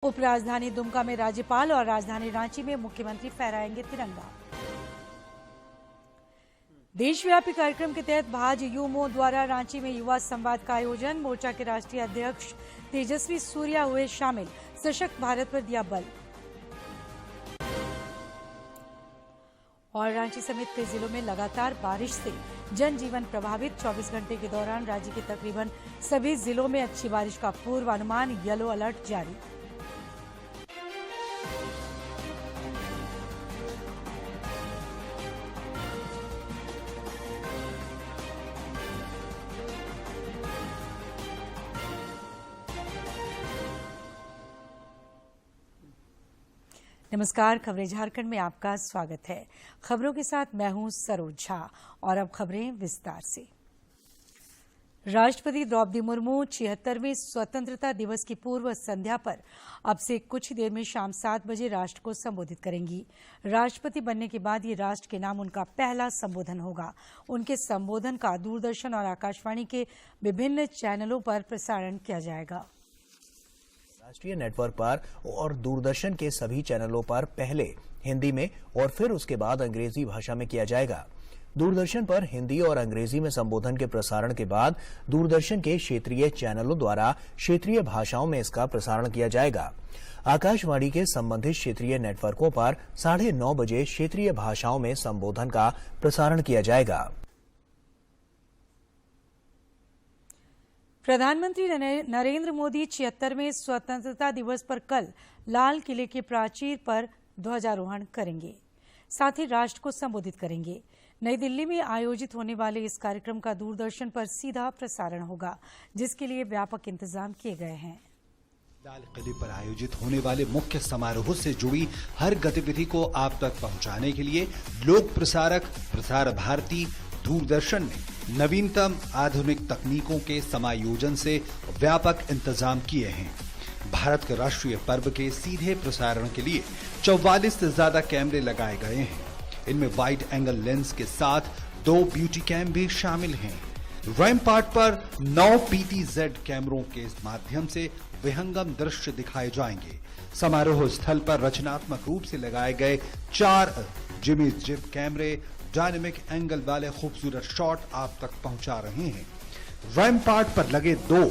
उपराजधानी दुमका में राज्यपाल और राजधानी रांची में मुख्यमंत्री फहराएंगे तिरंगा। देशव्यापी कार्यक्रम के तहत भाज यूमो द्वारा रांची में युवा संवाद का आयोजन। मोर्चा के राष्ट्रीय अध्यक्ष तेजस्वी सूर्या हुए शामिल। सशक्त भारत पर दिया बल। और रांची समेत कई जिलों में लगातार बारिश से जनजीवन प्रभावित। 24 घंटे के दौरान राज्य के तकरीबन सभी जिलों में अच्छी बारिश का पूर्वानुमान। येलो अलर्ट जारी। नमस्कार, खबरें झारखंड में आपका स्वागत है। खबरों के साथ मैं हूं सरोज झा और अब खबरें विस्तार से। राष्ट्रपति द्रौपदी मुर्मू 76वें स्वतंत्रता दिवस की पूर्व संध्या पर अब से कुछ ही देर में शाम 7 बजे राष्ट्र को संबोधित करेंगी। राष्ट्रपति बनने के बाद ये राष्ट्र के नाम उनका पहला संबोधन होगा। उनके संबोधन का दूरदर्शन और आकाशवाणी के विभिन्न चैनलों पर प्रसारण किया जाएगा। राष्ट्रीय नेटवर्क पर और दूरदर्शन के सभी चैनलों पर पहले हिंदी में और फिर उसके बाद अंग्रेजी भाषा में किया जाएगा। दूरदर्शन पर हिंदी और अंग्रेजी में संबोधन के प्रसारण के बाद दूरदर्शन के क्षेत्रीय चैनलों द्वारा क्षेत्रीय भाषाओं में इसका प्रसारण किया जाएगा। आकाशवाणी के संबंधित क्षेत्रीय नेटवर्कों पर 9:30 बजे क्षेत्रीय भाषाओं में संबोधन का प्रसारण किया जाएगा। प्रधानमंत्री नरेंद्र मोदी 76वें स्वतंत्रता दिवस पर कल लाल किले के प्राचीर पर ध्वजारोहण करेंगे। साथ ही राष्ट्र को संबोधित करेंगे। नई दिल्ली में आयोजित होने वाले इस कार्यक्रम का दूरदर्शन पर सीधा प्रसारण होगा, जिसके लिए व्यापक इंतजाम किए गए हैं। लाल किले पर आयोजित होने वाले मुख्य समारोह से जुड़ी हर गतिविधि को आप तक पहुंचाने के लिए लोक प्रसारक प्रसार भारती दूरदर्शन ने नवीनतम आधुनिक तकनीकों के समायोजन से व्यापक इंतजाम किए हैं। भारत के राष्ट्रीय पर्व के सीधे प्रसारण के लिए 44 से ज्यादा कैमरे लगाए गए हैं। इनमें वाइड एंगल लेंस के साथ 2 ब्यूटी कैम भी शामिल हैं। रैम्पार्ट पर 9 PTZ कैमरों के माध्यम से विहंगम दृश्य दिखाए जाएंगे। समारोह स्थल पर रचनात्मक रूप से लगाए गए 4 जिमी जिप कैमरे डायनेमिक एंगल वाले खूबसूरत शॉट आप तक पहुंचा रहे हैं। रैम्पार्ट पर लगे 2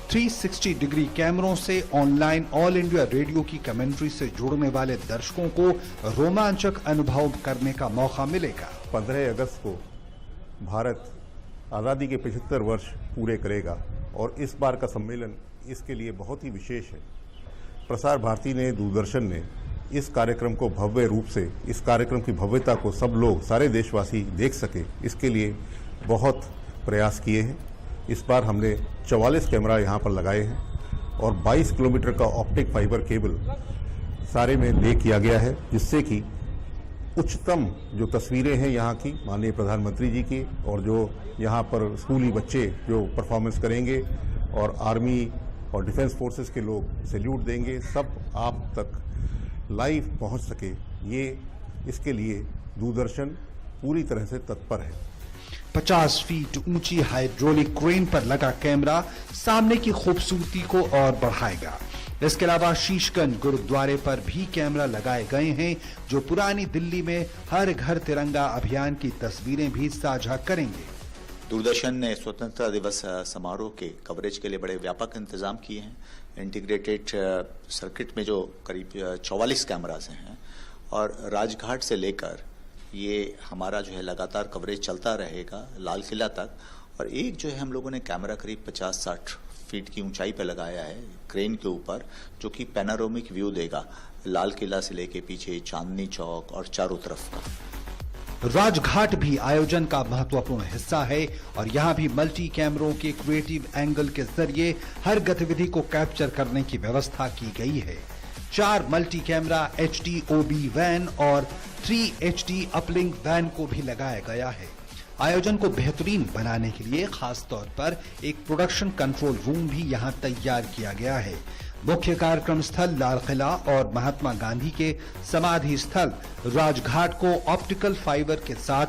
360 डिग्री कैमरों से ऑनलाइन ऑल इंडिया रेडियो की कमेंट्री से जुड़ने वाले दर्शकों को रोमांचक अनुभव करने का मौका मिलेगा। 15 अगस्त को भारत आजादी के 75 वर्ष पूरे करेगा और इस बार का सम्मेलन इसके लिए बहुत ही विशेष है। प्रसार भारती ने, दूरदर्शन ने इस कार्यक्रम को भव्य रूप से, इस कार्यक्रम की भव्यता को सब लोग, सारे देशवासी देख सके, इसके लिए बहुत प्रयास किए हैं। इस बार हमने 44 कैमरा यहाँ पर लगाए हैं और 22 किलोमीटर का ऑप्टिक फाइबर केबल सारे में ले किया गया है, जिससे कि उच्चतम जो तस्वीरें हैं यहाँ की माननीय प्रधानमंत्री जी की, और जो यहाँ पर स्कूली बच्चे जो परफॉर्मेंस करेंगे और आर्मी और डिफेंस फोर्सेस के लोग सैल्यूट देंगे, सब आप तक लाइव पहुंच सके, ये इसके लिए दूरदर्शन पूरी तरह से तत्पर है। 50 फीट ऊंची हाइड्रोलिक क्रेन पर लगा कैमरा सामने की खूबसूरती को और बढ़ाएगा। इसके अलावा शीशगंज गुरुद्वारे पर भी कैमरा लगाए गए हैं, जो पुरानी दिल्ली में हर घर तिरंगा अभियान की तस्वीरें भी साझा करेंगे। दूरदर्शन ने स्वतंत्रता दिवस समारोह के कवरेज के लिए बड़े व्यापक इंतजाम किए हैं। इंटीग्रेटेड सर्किट में जो करीब 44 कैमरास हैं और राजघाट से लेकर ये हमारा जो है लगातार कवरेज चलता रहेगा लाल किला तक। और एक जो है हम लोगों ने कैमरा करीब 50-60 फीट की ऊंचाई पर लगाया है क्रेन के ऊपर, जो कि पैनारोमिक व्यू देगा लाल किला से लेके पीछे चांदनी चौक और चारों तरफ का। राजघाट भी आयोजन का महत्वपूर्ण हिस्सा है और यहाँ भी मल्टी कैमरों के क्रिएटिव एंगल के जरिए हर गतिविधि को कैप्चर करने की व्यवस्था की गई है। 4 multi camera HD OB van और 3 HD अपलिंक वैन को भी लगाया गया है। आयोजन को बेहतरीन बनाने के लिए खास तौर पर एक प्रोडक्शन कंट्रोल रूम भी यहाँ तैयार किया गया है। मुख्य कार्यक्रम स्थल लाल किला और महात्मा गांधी के समाधि स्थल राजघाट को ऑप्टिकल फाइबर के साथ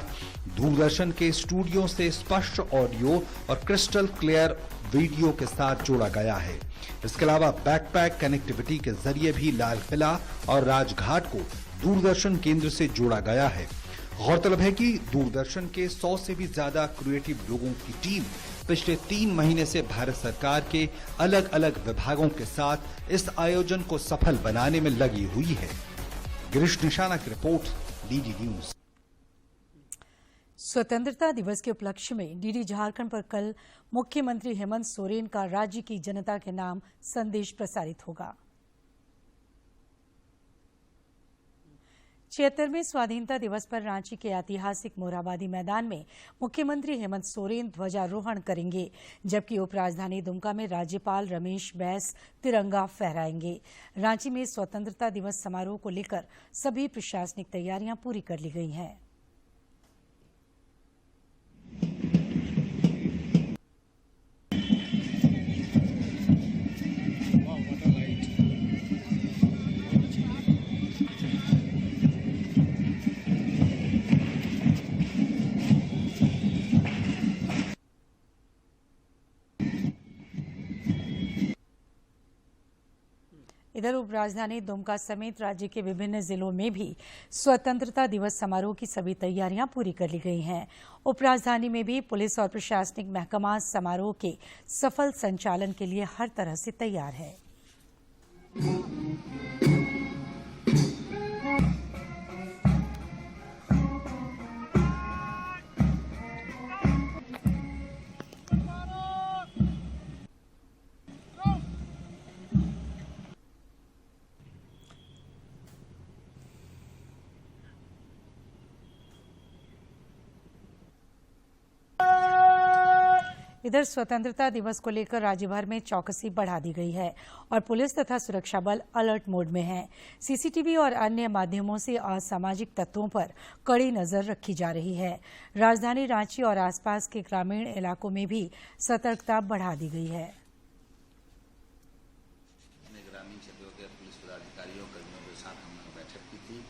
दूरदर्शन के स्टूडियो से स्पष्ट ऑडियो और क्रिस्टल क्लियर वीडियो के साथ जोड़ा गया है। इसके अलावा बैकपैक कनेक्टिविटी के जरिए भी लाल किला और राजघाट को दूरदर्शन केंद्र से जोड़ा गया है। गौरतलब है कि दूरदर्शन के 100 से भी ज्यादा क्रिएटिव लोगों की टीम पिछले 3 महीने से भारत सरकार के अलग अलग विभागों के साथ इस आयोजन को सफल बनाने में लगी हुई है। गिरीश निशाना की रिपोर्ट, डीडी न्यूज। स्वतंत्रता दिवस के उपलक्ष्य में डीडी झारखंड पर कल मुख्यमंत्री हेमंत सोरेन का राज्य की जनता के नाम संदेश प्रसारित होगा। 76वें स्वाधीनता दिवस पर रांची के ऐतिहासिक मोरहाबादी मैदान में मुख्यमंत्री हेमंत सोरेन ध्वजारोहण करेंगे, जबकि उपराजधानी दुमका में राज्यपाल रमेश बैस तिरंगा फहराएंगे। रांची में स्वतंत्रता दिवस समारोह को लेकर सभी प्रशासनिक तैयारियां पूरी कर ली गई हैं। इधर उपराजधानी दुमका समेत राज्य के विभिन्न जिलों में भी स्वतंत्रता दिवस समारोह की सभी तैयारियां पूरी कर ली गई हैं। उपराजधानी में भी पुलिस और प्रशासनिक महकमा समारोह के सफल संचालन के लिए हर तरह से तैयार है। इधर स्वतंत्रता दिवस को लेकर राज्य भर में चौकसी बढ़ा दी गई है और पुलिस तथा सुरक्षा बल अलर्ट मोड में हैं। सीसीटीवी और अन्य माध्यमों से असामाजिक तत्वों पर कड़ी नजर रखी जा रही है। राजधानी रांची और आसपास के ग्रामीण इलाकों में भी सतर्कता बढ़ा दी गई है। ग्रामीण क्षेत्रों के पुलिस पदाधिकारियों कर्मियों के साथ हमने बैठक की थी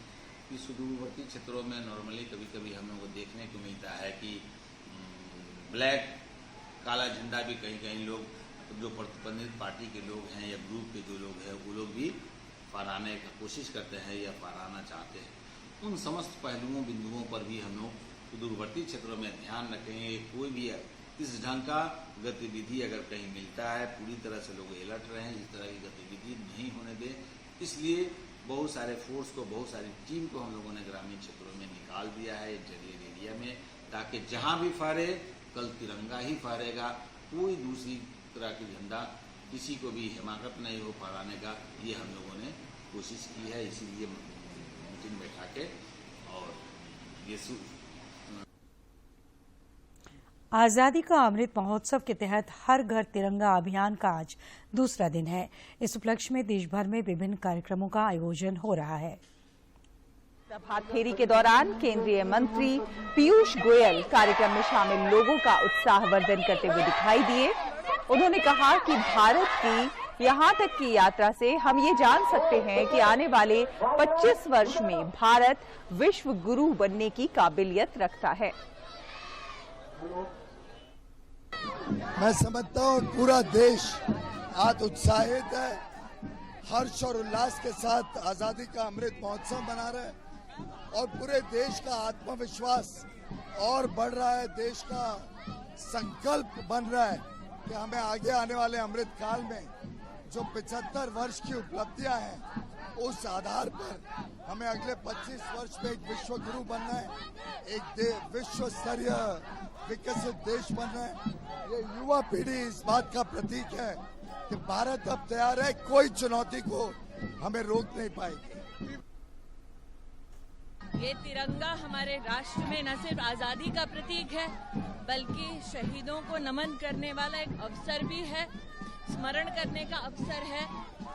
कि सुदूरवर्ती क्षेत्रों में नॉर्मली कभी-कभी हम लोगों को देखने को मिलता है कि ब्लैक काला झंडा भी कहीं लोग जो प्रतिबंधित पार्टी के लोग हैं या ग्रुप के जो लोग हैं वो लोग भी फहराने की कोशिश करते हैं या फहराना चाहते हैं। उन समस्त पहलुओं बिंदुओं पर भी हम लोग सुदूरवर्ती क्षेत्रों में ध्यान रखेंगे। कोई भी इस ढंग का गतिविधि अगर कहीं मिलता है पूरी तरह से लोग अलर्ट रहें, इस तरह की गतिविधि नहीं होने दें। इसलिए बहुत सारे फोर्स को, बहुत सारी टीम को हम लोगों ने ग्रामीण क्षेत्रों में निकाल दिया है इंटीरियर एरिया में, ताकि जहाँ भी फहरे कल तिरंगा ही फहरेगा। कोई दूसरी तरह की झंडा किसी को भी हिमाकत नहीं हो फहराने का, ये हम लोगों ने कोशिश की है। इसीलिए मीटिंग बैठा के और ये आजादी का अमृत महोत्सव के तहत हर घर तिरंगा अभियान का आज दूसरा दिन है। इस उपलक्ष्य में देश भर में विभिन्न कार्यक्रमों का आयोजन हो रहा है। प्रभात फेरी के दौरान केंद्रीय मंत्री पीयूष गोयल कार्यक्रम में शामिल लोगों का उत्साहवर्धन करते हुए दिखाई दिए। उन्होंने कहा कि भारत की यहां तक की यात्रा से हम ये जान सकते हैं कि आने वाले 25 वर्ष में भारत विश्व गुरु बनने की काबिलियत रखता है। मैं समझता हूँ पूरा देश आज उत्साहित है, हर्ष और उल्लास के साथ आजादी का अमृत महोत्सव मना रहे हैं और पूरे देश का आत्मविश्वास और बढ़ रहा है। देश का संकल्प बन रहा है कि हमें आगे आने वाले अमृत काल में जो 75 वर्ष की उपलब्धियां हैं उस आधार पर हमें अगले 25 वर्ष में एक विश्व गुरु बनना है, एक विश्व स्तरीय विकसित देश बनना है। ये युवा पीढ़ी इस बात का प्रतीक है कि भारत अब तैयार है, कोई चुनौती को हमें रोक नहीं पाएगी। ये तिरंगा हमारे राष्ट्र में न सिर्फ आजादी का प्रतीक है बल्कि शहीदों को नमन करने वाला एक अवसर भी है, स्मरण करने का अवसर है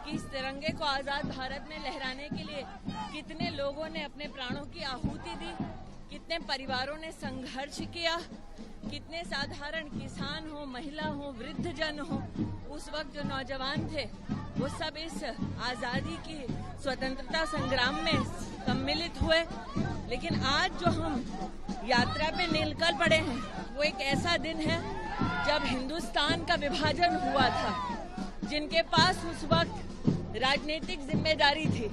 कि इस तिरंगे को आजाद भारत में लहराने के लिए कितने लोगों ने अपने प्राणों की आहुति दी, कितने परिवारों ने संघर्ष किया, कितने साधारण किसान हो, महिला हो, वृद्ध जन हो, उस वक्त जो नौजवान थे वो सब इस आजादी की स्वतंत्रता संग्राम में सम्मिलित हुए। लेकिन आज जो हम यात्रा पे निकल पड़े हैं वो एक ऐसा दिन है जब हिंदुस्तान का विभाजन हुआ था, जिनके पास उस वक्त राजनीतिक जिम्मेदारी थी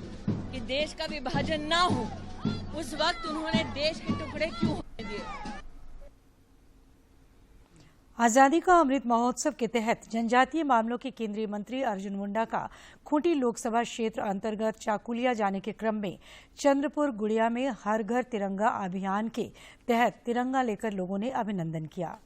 कि देश का विभाजन ना हो, उस वक्त उन्होंने देश के टुकड़े क्यों होने दिए? आजादी का अमृत महोत्सव के तहत जनजातीय मामलों के केंद्रीय मंत्री अर्जुन मुंडा का खूंटी लोकसभा क्षेत्र अंतर्गत चाकुलिया जाने के क्रम में चंद्रपुर गुड़िया में हर घर तिरंगा अभियान के तहत तिरंगा लेकर लोगों ने अभिनंदन किया।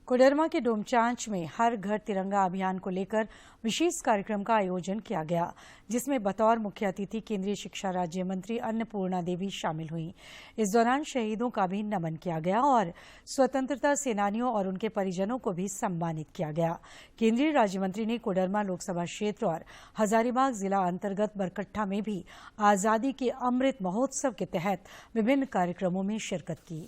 कोडरमा के डोमचांच में हर घर तिरंगा अभियान को लेकर विशेष कार्यक्रम का आयोजन किया गया, जिसमें बतौर मुख्य अतिथि केंद्रीय शिक्षा राज्य मंत्री अन्नपूर्णा देवी शामिल हुईं। इस दौरान शहीदों का भी नमन किया गया और स्वतंत्रता सेनानियों और उनके परिजनों को भी सम्मानित किया गया। केंद्रीय राज्य मंत्री ने कोडरमा लोकसभा क्षेत्र और हजारीबाग जिला अंतर्गत बरकट्ठा में भी आजादी के अमृत महोत्सव के तहत विभिन्न कार्यक्रमों में शिरकत की।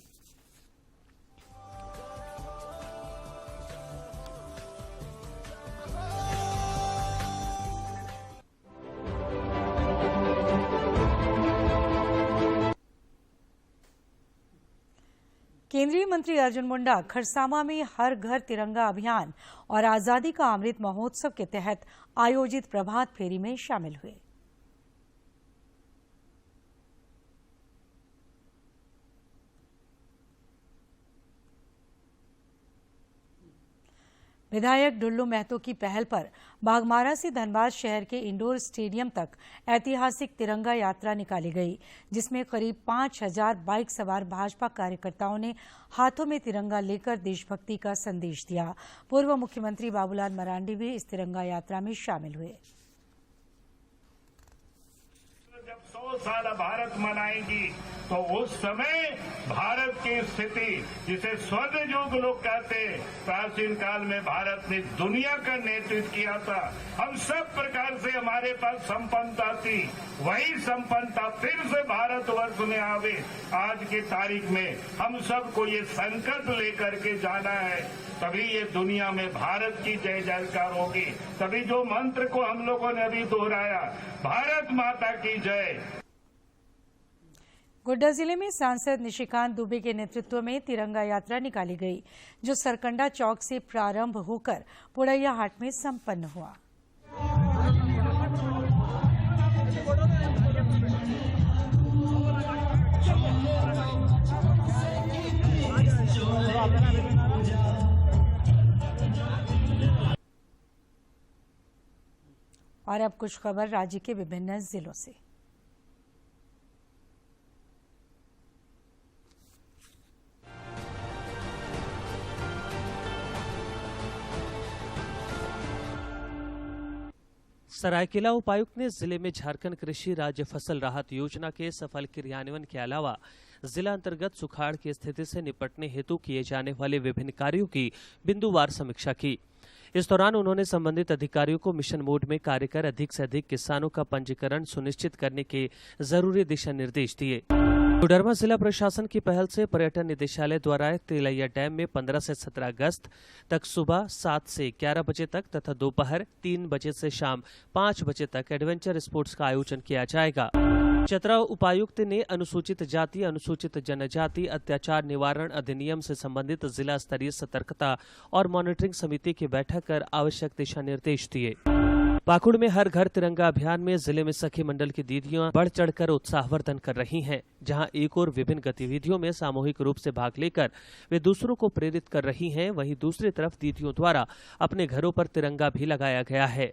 केंद्रीय मंत्री अर्जुन मुंडा खरसामा में हर घर तिरंगा अभियान और आजादी का अमृत महोत्सव के तहत आयोजित प्रभात फेरी में शामिल हुए। विधायक ढुल्लू महतो की पहल पर बाघमारा से धनबाद शहर के इंडोर स्टेडियम तक ऐतिहासिक तिरंगा यात्रा निकाली गई, जिसमें करीब 5000 बाइक सवार भाजपा कार्यकर्ताओं ने हाथों में तिरंगा लेकर देशभक्ति का संदेश दिया। पूर्व मुख्यमंत्री बाबूलाल मरांडी भी इस तिरंगा यात्रा में शामिल हुए। जब 100 साल भारत मनाएगी तो उस समय भारत की स्थिति, जिसे स्वर्ण युग लोग कहते, प्राचीन काल में भारत ने दुनिया का नेतृत्व किया था। हम सब प्रकार से हमारे पास संपन्नता थी, वही संपन्नता फिर से भारतवर्ष में आवे। आज की तारीख में हम सबको ये संकल्प लेकर के जाना है, तभी ये दुनिया में भारत की जय जयकार होगी। तभी जो मंत्र को हम लोगों ने अभी दोहराया, भारत माता की जय। गोड्डा जिले में सांसद निशिकांत दुबे के नेतृत्व में तिरंगा यात्रा निकाली गई, जो सरकंडा चौक से प्रारंभ होकर पुड़ैया हाट में संपन्न हुआ। और अब कुछ खबर राज्य के विभिन्न जिलों से। सरायकेला उपायुक्त ने जिले में झारखंड कृषि राज्य फसल राहत योजना के सफल क्रियान्वयन के अलावा जिला अंतर्गत सुखाड़ की स्थिति से निपटने हेतु किए जाने वाले विभिन्न कार्यों की बिंदुवार समीक्षा की। इस दौरान उन्होंने संबंधित अधिकारियों को मिशन मोड में कार्य कर अधिक से अधिक किसानों का पंजीकरण सुनिश्चित करने के जरूरी दिशा निर्देश दिए। कोडरमा जिला प्रशासन की पहल से पर्यटन निदेशालय द्वारा तिलैया डैम में 15 से 17 अगस्त तक सुबह 7 से 11 बजे तक तथा दोपहर 3 बजे से शाम 5 बजे तक एडवेंचर स्पोर्ट्स का आयोजन किया जाएगा। चतरा उपायुक्त ने अनुसूचित जाति अनुसूचित जनजाति अत्याचार निवारण अधिनियम से संबंधित जिला स्तरीय सतर्कता और मॉनिटरिंग समिति की बैठक कर आवश्यक दिशा निर्देश दिए। पाकुड़ में हर घर तिरंगा अभियान में जिले में सखी मंडल की दीदियां बढ़ चढ़कर उत्साहवर्धन कर रही हैं, जहां एक और विभिन्न गतिविधियों में सामूहिक रूप से भाग लेकर वे दूसरों को प्रेरित कर रही हैं, वहीं दूसरी तरफ दीदियों द्वारा अपने घरों पर तिरंगा भी लगाया गया है।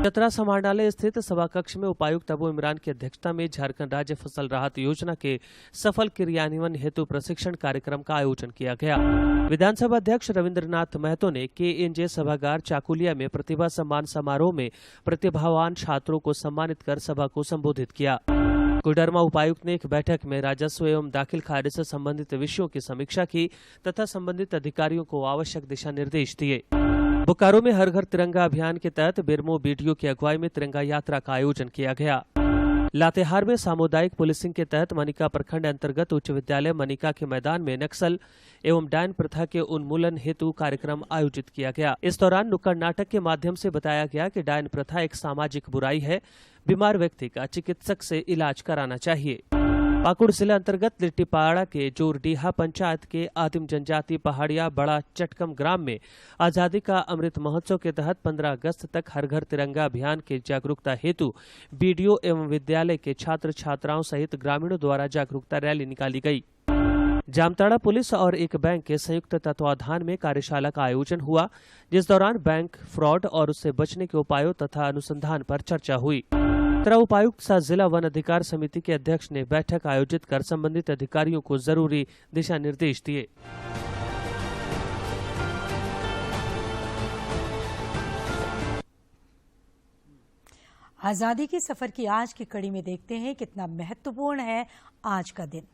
चतरा समाहरणालय स्थित सभा कक्ष में उपायुक्त अबू इमरान की अध्यक्षता में झारखंड राज्य फसल राहत योजना के सफल क्रियान्वयन हेतु प्रशिक्षण कार्यक्रम का आयोजन किया गया। विधानसभा अध्यक्ष रविंद्रनाथ महतो ने KNJ सभागार चाकुलिया में प्रतिभा सम्मान समारोह में प्रतिभावान छात्रों को सम्मानित कर सभा को संबोधित किया। कोडरमा उपायुक्त ने एक बैठक में राजस्व एवं दाखिल खारिज से संबंधित विषयों की समीक्षा की तथा संबंधित अधिकारियों को आवश्यक दिशा निर्देश दिए। बोकारो में हर घर तिरंगा अभियान के तहत बिरमो BDO की अगुवाई में तिरंगा यात्रा का आयोजन किया गया। लातेहार में सामुदायिक पुलिसिंग के तहत मनिका प्रखंड अंतर्गत उच्च विद्यालय मनिका के मैदान में नक्सल एवं डायन प्रथा के उन्मूलन हेतु कार्यक्रम आयोजित किया गया। इस दौरान नुक्कड़ नाटक के माध्यम से बताया गया कि डायन प्रथा एक सामाजिक बुराई है, बीमार व्यक्ति का चिकित्सक से इलाज कराना चाहिए। पाकुड़ जिला अंतर्गत लिट्टीपाड़ा के जोरडीहा पंचायत के आदिम जनजाति पहाड़िया बड़ा चटकम ग्राम में आजादी का अमृत महोत्सव के तहत 15 अगस्त तक हर घर तिरंगा अभियान के जागरूकता हेतु बीडीओ एवं विद्यालय के छात्र छात्राओं सहित ग्रामीणों द्वारा जागरूकता रैली निकाली गई। जामताड़ा पुलिस और एक बैंक के संयुक्त तत्वाधान में कार्यशाला का आयोजन हुआ, जिस दौरान बैंक फ्रॉड और उससे बचने के उपायों तथा अनुसंधान पर चर्चा हुई। उपायुक्त सह जिला वन अधिकार समिति के अध्यक्ष ने बैठक आयोजित कर संबंधित अधिकारियों को जरूरी दिशा निर्देश दिए। आजादी के सफर की आज की कड़ी में देखते हैं कितना महत्वपूर्ण है आज का दिन।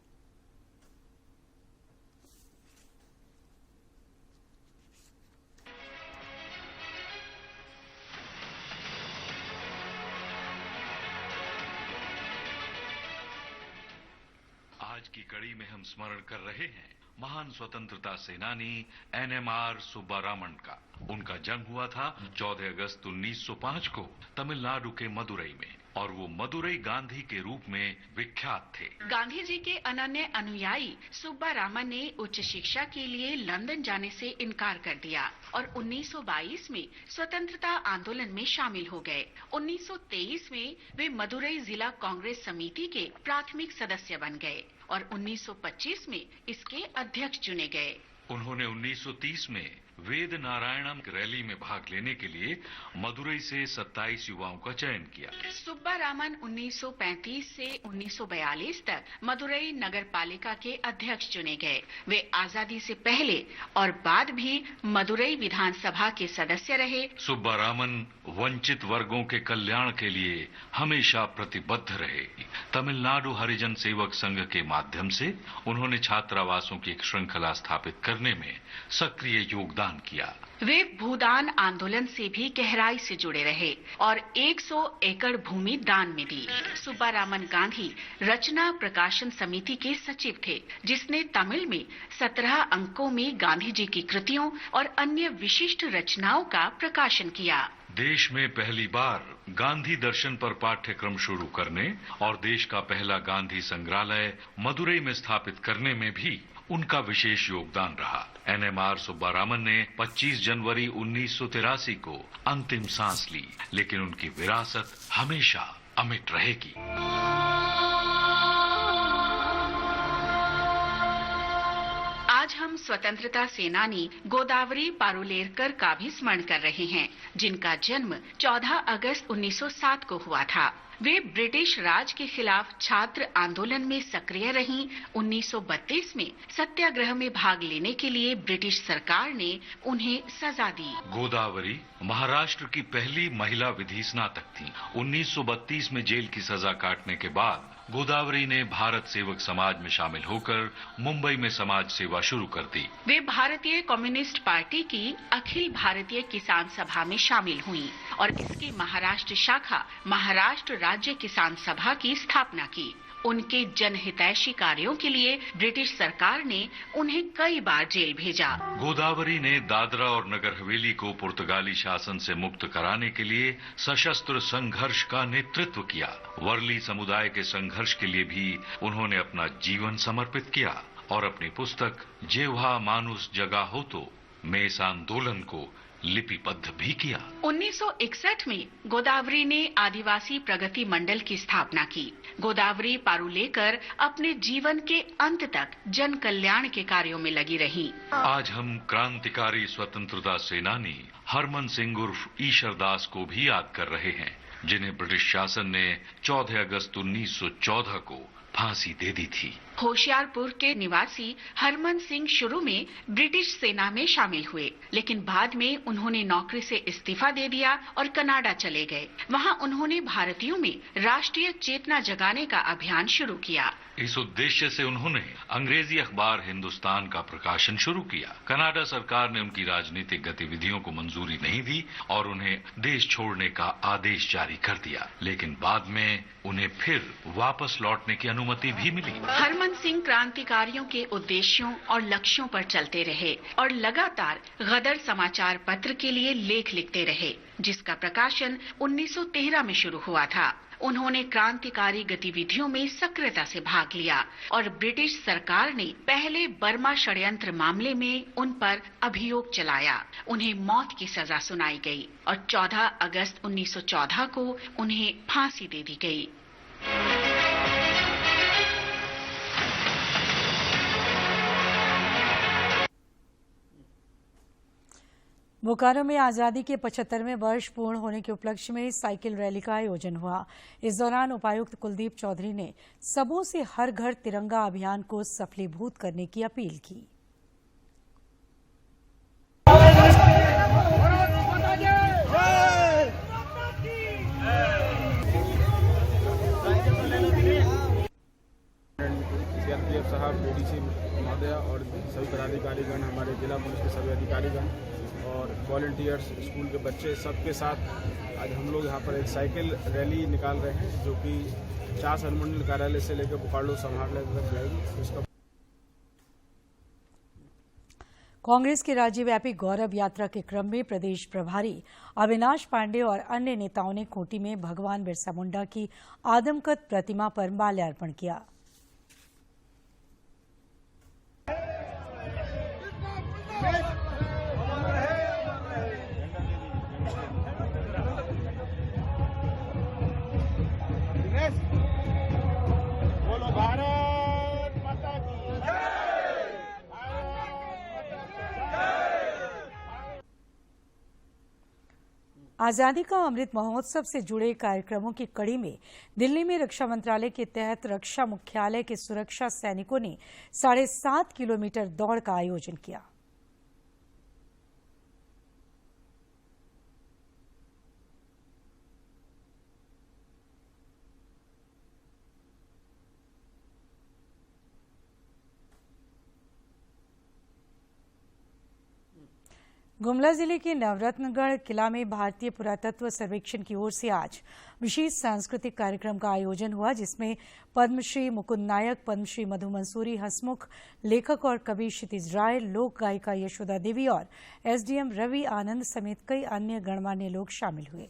आज की कड़ी में हम स्मरण कर रहे हैं महान स्वतंत्रता सेनानी एनएमआर सुब्बारामन का। उनका जन्म हुआ था 14 अगस्त 1905 को तमिलनाडु के मदुरई में और वो मदुरई गांधी के रूप में विख्यात थे। गांधी जी के अनन्य अनुयायी सुब्बारामन ने उच्च शिक्षा के लिए लंदन जाने से इनकार कर दिया और 1922 में स्वतंत्रता आंदोलन में शामिल हो गए। 1923 में वे मदुरई जिला कांग्रेस समिति के प्राथमिक सदस्य बन गए और 1925 में इसके अध्यक्ष चुने गए। उन्होंने 1930 में वेद नारायणम रैली में भाग लेने के लिए मदुरई से 27 युवाओं का चयन किया। सुब्बारामन 1935 से 1942 तक मदुरई नगर पालिका के अध्यक्ष चुने गए। वे आजादी से पहले और बाद भी मदुरई विधानसभा के सदस्य रहे। सुब्बारामन वंचित वर्गों के कल्याण के लिए हमेशा प्रतिबद्ध रहे। तमिलनाडु हरिजन सेवक संघ के माध्यम से उन्होंने छात्रावासों की एक श्रृंखला स्थापित करने में सक्रिय योगदान किया। वे भूदान आंदोलन से भी गहराई से जुड़े रहे और 100 एकड़ भूमि दान में दी। सुब्बारामन गांधी रचना प्रकाशन समिति के सचिव थे, जिसने तमिल में 17 अंकों में गांधी जी की कृतियों और अन्य विशिष्ट रचनाओं का प्रकाशन किया। देश में पहली बार गांधी दर्शन पर पाठ्यक्रम शुरू करने और देश का पहला गांधी संग्रहालय मदुरई में स्थापित करने में भी उनका विशेष योगदान रहा। एनएमआर सुब्बारामन ने 25 जनवरी 1983 को अंतिम सांस ली, लेकिन उनकी विरासत हमेशा अमिट रहेगी। आज हम स्वतंत्रता सेनानी गोदावरी पारुलेरकर का भी स्मरण कर रहे हैं, जिनका जन्म 14 अगस्त 1907 को हुआ था। वे ब्रिटिश राज के खिलाफ छात्र आंदोलन में सक्रिय रहीं। 1932 में सत्याग्रह में भाग लेने के लिए ब्रिटिश सरकार ने उन्हें सजा दी। गोदावरी महाराष्ट्र की पहली महिला विधि स्नातक थी। 1932 में जेल की सजा काटने के बाद गोदावरी ने भारत सेवक समाज में शामिल होकर मुंबई में समाज सेवा शुरू कर दी। वे भारतीय कम्युनिस्ट पार्टी की अखिल भारतीय किसान सभा में शामिल हुई और इसकी महाराष्ट्र शाखा महाराष्ट्र राज्य किसान सभा की स्थापना की। उनके जनहितैषी कार्यों के लिए ब्रिटिश सरकार ने उन्हें कई बार जेल भेजा। गोदावरी ने दादरा और नगर हवेली को पुर्तगाली शासन से मुक्त कराने के लिए सशस्त्र संघर्ष का नेतृत्व किया। वर्ली समुदाय के संघर्ष के लिए भी उन्होंने अपना जीवन समर्पित किया और अपनी पुस्तक जेव्हा मानुस जगा होतो में इस आंदोलन को लिपिबद्ध भी किया। 1961 में गोदावरी ने आदिवासी प्रगति मंडल की स्थापना की। गोदावरी पारुलेकर अपने जीवन के अंत तक जन कल्याण के कार्यों में लगी रहीं। आज हम क्रांतिकारी स्वतंत्रता सेनानी हरमन सिंह उर्फ ईशर दास को भी याद कर रहे हैं, जिन्हें ब्रिटिश शासन ने 14 अगस्त 1914 को फांसी दे दी थी। होशियारपुर के निवासी हरमन सिंह शुरू में ब्रिटिश सेना में शामिल हुए, लेकिन बाद में उन्होंने नौकरी से इस्तीफा दे दिया और कनाडा चले गए। वहां उन्होंने भारतीयों में राष्ट्रीय चेतना जगाने का अभियान शुरू किया। इस उद्देश्य से उन्होंने अंग्रेजी अखबार हिंदुस्तान का प्रकाशन शुरू किया। कनाडा सरकार ने उनकी राजनीतिक गतिविधियों को मंजूरी नहीं दी और उन्हें देश छोड़ने का आदेश जारी कर दिया, लेकिन बाद में उन्हें फिर वापस लौटने की अनुमति भी मिली। हरमन सिंह क्रांतिकारियों के उद्देश्यों और लक्ष्यों पर चलते रहे और लगातार गदर समाचार पत्र के लिए लेख लिखते रहे, जिसका प्रकाशन 1913 में शुरू हुआ था। उन्होंने क्रांतिकारी गतिविधियों में सक्रियता से भाग लिया और ब्रिटिश सरकार ने पहले बर्मा षड्यंत्र मामले में उन पर अभियोग चलाया। उन्हें मौत की सजा सुनाई गई और 14 अगस्त 1914 को उन्हें फांसी दे दी गई। बोकारो में आजादी के 75वें वर्ष पूर्ण होने के उपलक्ष्य में साइकिल रैली का आयोजन हुआ। इस दौरान उपायुक्त कुलदीप चौधरी ने सबों से हर घर तिरंगा अभियान को सफलीभूत करने की अपील की। सीआरपीएफ साहब, डीडीसी महोदया और सभी पदाधिकारीगण, हमारे जिला पुलिस के सभी अधिकारीगण और वॉलंटियर्स, स्कूल के बच्चे, सबके साथ आज हम लोग यहाँ पर एक साइकिल रैली निकाल रहे हैं, जो कि चास अनुमंडल कार्यालय से लेकर बोकारो समाहरणालय तक जाएगी। इसका कांग्रेस की राज्यव्यापी गौरव यात्रा के क्रम में प्रदेश प्रभारी अविनाश पांडे और अन्य नेताओं ने खूंटी में भगवान बिरसा मुंडा की आदमकद प्रतिमा पर माल्यार्पण किया। आजादी का अमृत महोत्सव से जुड़े कार्यक्रमों की कड़ी में दिल्ली में रक्षा मंत्रालय के तहत रक्षा मुख्यालय के सुरक्षा सैनिकों ने 7.5 किलोमीटर दौड़ का आयोजन किया। गुमला जिले के नवरत्नगढ़ किला में भारतीय पुरातत्व सर्वेक्षण की ओर से आज विशेष सांस्कृतिक कार्यक्रम का आयोजन हुआ, जिसमें पद्मश्री मुकुंद नायक, पद्मश्री मधु मंसूरी हंसमुख, लेखक और कवि क्षितिज राय, लोक गायिका यशोदा देवी और एसडीएम रवि आनंद समेत कई अन्य गणमान्य लोग शामिल हुए।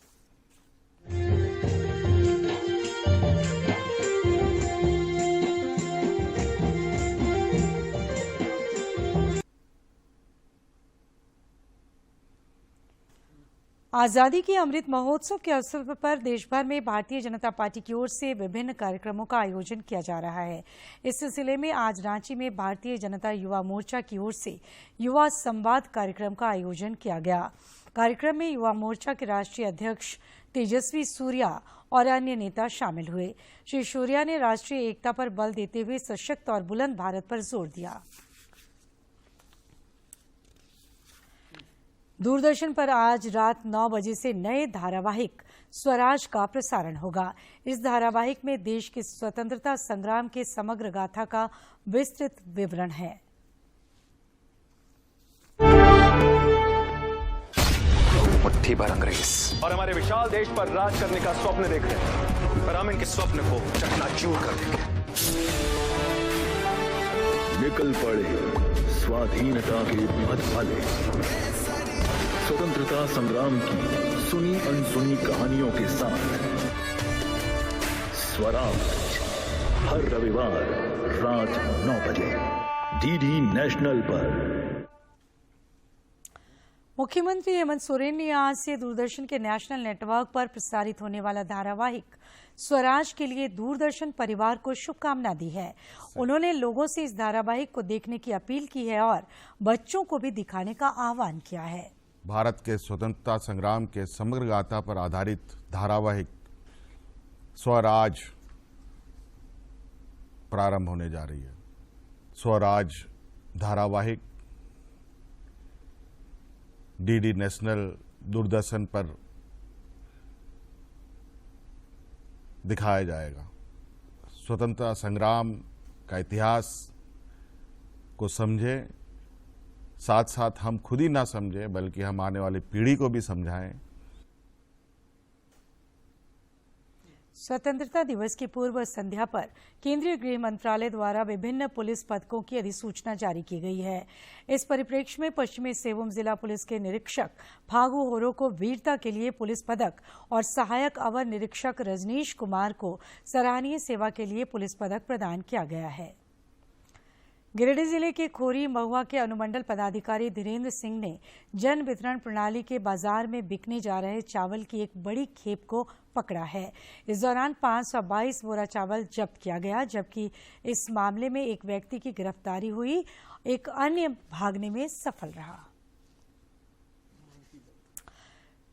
आजादी के अमृत महोत्सव के अवसर पर देश भर में भारतीय जनता पार्टी की ओर से विभिन्न कार्यक्रमों का आयोजन किया जा रहा है। इस सिलसिले में आज रांची में भारतीय जनता युवा मोर्चा की ओर से युवा संवाद कार्यक्रम का आयोजन किया गया। कार्यक्रम में युवा मोर्चा के राष्ट्रीय अध्यक्ष तेजस्वी सूर्या और अन्य नेता शामिल हुए। श्री सूर्या ने राष्ट्रीय एकता पर बल देते हुए सशक्त और बुलंद भारत पर जोर दिया। दूरदर्शन पर आज रात 9 बजे से नए धारावाहिक स्वराज का प्रसारण होगा। इस धारावाहिक में देश के स्वतंत्रता संग्राम के समग्र गाथा का विस्तृत विवरण है। मुट्ठी भर अंग्रेज और हमारे विशाल देश पर राज करने का स्वप्न देख रहे हैं, पर हम इनके स्वप्न को चकनाचूर कर देंगे। निकल पड़े स्वाधीनता के पथ वाले, स्वतंत्रता संग्राम की सुनी अनसुनी कहानियों के साथ स्वराज, हर रविवार रात 9 बजे डीडी नेशनल पर। मुख्यमंत्री हेमंत सोरेन ने आज से दूरदर्शन के नेशनल नेटवर्क पर प्रसारित होने वाला धारावाहिक स्वराज के लिए दूरदर्शन परिवार को शुभकामना दी है। उन्होंने लोगों से इस धारावाहिक को देखने की अपील की है और बच्चों को भी दिखाने का आह्वान किया है। भारत के स्वतंत्रता संग्राम के समग्र गाथा पर आधारित धारावाहिक स्वराज प्रारंभ होने जा रही है। स्वराज धारावाहिक डीडी नेशनल दूरदर्शन पर दिखाया जाएगा। स्वतंत्रता संग्राम का इतिहास को समझें, साथ साथ हम खुद ही ना समझें बल्कि हम आने वाली पीढ़ी को भी समझाएं। स्वतंत्रता दिवस की पूर्व संध्या पर केंद्रीय गृह मंत्रालय द्वारा विभिन्न पुलिस पदकों की अधिसूचना जारी की गई है। इस परिप्रेक्ष्य में पश्चिमी सिंहभूम जिला पुलिस के निरीक्षक फागू होरो को वीरता के लिए पुलिस पदक और सहायक अवर निरीक्षक रजनीश कुमार को सराहनीय सेवा के लिए पुलिस पदक प्रदान किया गया है। गिरिडीह जिले के खोरी महुआ के अनुमंडल पदाधिकारी धीरेन्द्र सिंह ने जन वितरण प्रणाली के बाजार में बिकने जा रहे चावल की एक बड़ी खेप को पकड़ा है। इस दौरान 522 बोरा चावल जब्त किया गया, जबकि इस मामले में एक व्यक्ति की गिरफ्तारी हुई, एक अन्य भागने में सफल रहा।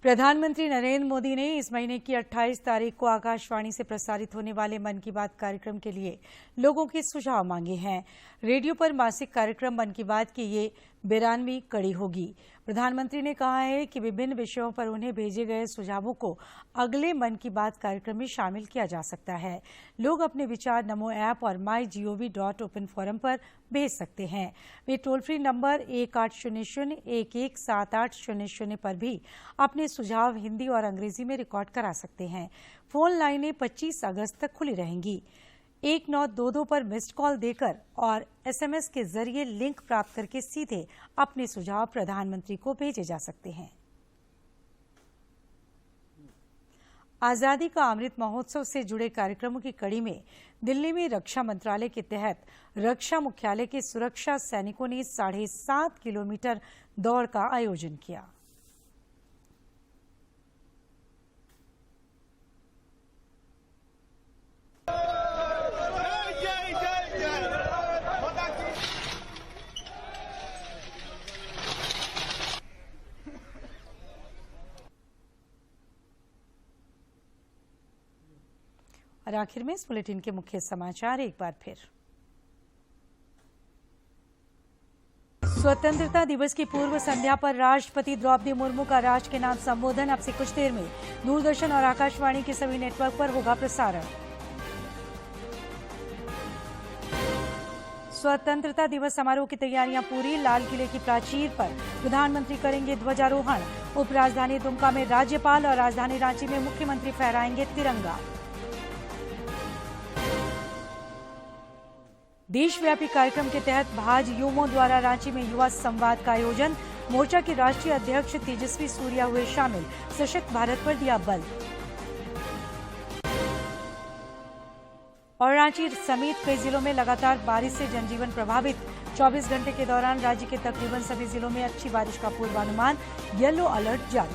प्रधानमंत्री नरेंद्र मोदी ने इस महीने की 28 तारीख को आकाशवाणी से प्रसारित होने वाले मन की बात कार्यक्रम के लिए लोगों के सुझाव मांगे हैं। रेडियो पर मासिक कार्यक्रम मन की बात की ये 92वीं कड़ी होगी। प्रधानमंत्री ने कहा है कि विभिन्न विषयों पर उन्हें भेजे गए सुझावों को अगले मन की बात कार्यक्रम में शामिल किया जा सकता है। लोग अपने विचार नमो ऐप और mygov.open फोरम पर भेज सकते हैं। वे टोल फ्री नंबर 1800-117800 पर भी अपने सुझाव हिंदी और अंग्रेजी में रिकॉर्ड करा सकते हैं। फोन लाइनें 25 अगस्त तक खुली रहेंगी। 1922 पर मिस्ड कॉल देकर और SMS के जरिए लिंक प्राप्त करके सीधे अपने सुझाव प्रधानमंत्री को भेजे जा सकते हैं। आजादी का अमृत महोत्सव से जुड़े कार्यक्रमों की कड़ी में दिल्ली में रक्षा मंत्रालय के तहत रक्षा मुख्यालय के सुरक्षा सैनिकों ने 7.5 किलोमीटर दौड़ का आयोजन किया। और आखिर में इस बुलेटिन के मुख्य समाचार एक बार फिर। स्वतंत्रता दिवस की पूर्व संध्या पर राष्ट्रपति द्रौपदी मुर्मू का राष्ट्र के नाम संबोधन अब से कुछ देर में दूरदर्शन और आकाशवाणी के सभी नेटवर्क पर होगा प्रसारण। स्वतंत्रता दिवस समारोह की तैयारियां पूरी। लाल किले की प्राचीर पर प्रधानमंत्री करेंगे ध्वजारोहण। उपराजधानी दुमका में राज्यपाल और राजधानी रांची में मुख्यमंत्री फहराएंगे तिरंगा। देशव्यापी कार्यक्रम के तहत भाज यूमो द्वारा रांची में युवा संवाद का आयोजन। मोर्चा के राष्ट्रीय अध्यक्ष तेजस्वी सूर्या हुए शामिल। सशक्त भारत पर दिया बल। और रांची समेत कई जिलों में लगातार बारिश से जनजीवन प्रभावित। 24 घंटे के दौरान राज्य के तकरीबन सभी जिलों में अच्छी बारिश का पूर्वानुमान। येलो अलर्ट जारी।